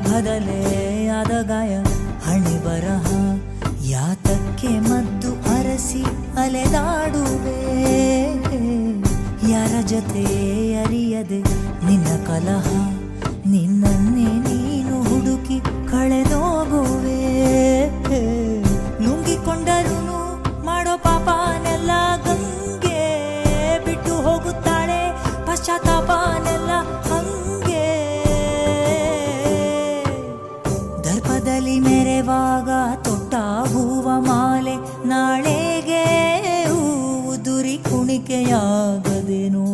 ಬದಲೇ ಆದ ಗಾಯ ಹಣೆ ಬರಹ ಯಾತಕ್ಕೆ ಮದ್ದು ಅರಸಿ ಅಲೆದಾಡುವೆ ಯಾರ ಜೊತೆ ಅರಿಯದೆ ನಿನ್ನ ಕಲಹ ನಿನ್ನನ್ನೇ ನೀನು ಹುಡುಕಿ ಕಳೆದೋಗುವೆ ನುಂಗಿಕೊಂಡರೂ ಮಾಡೋ ಪಾಪನೆಲ್ಲ ಗಂಗೆ ಬಿಟ್ಟು ಹೋಗುತ್ತಾಳೆ ಪಶ್ಚಾತ್ತಾಪನೆಲ್ಲ ಹಂಗೆ ದರ್ಪದಲ್ಲಿ ಮೆರೆವಾಗ ತೊಟ್ಟ ಹೂವ ಮಾಲೆ ನಾಳೆಗೆ ಹೂವು ದುರಿ ಕುಣಿಕೆಯಾಗದೇನು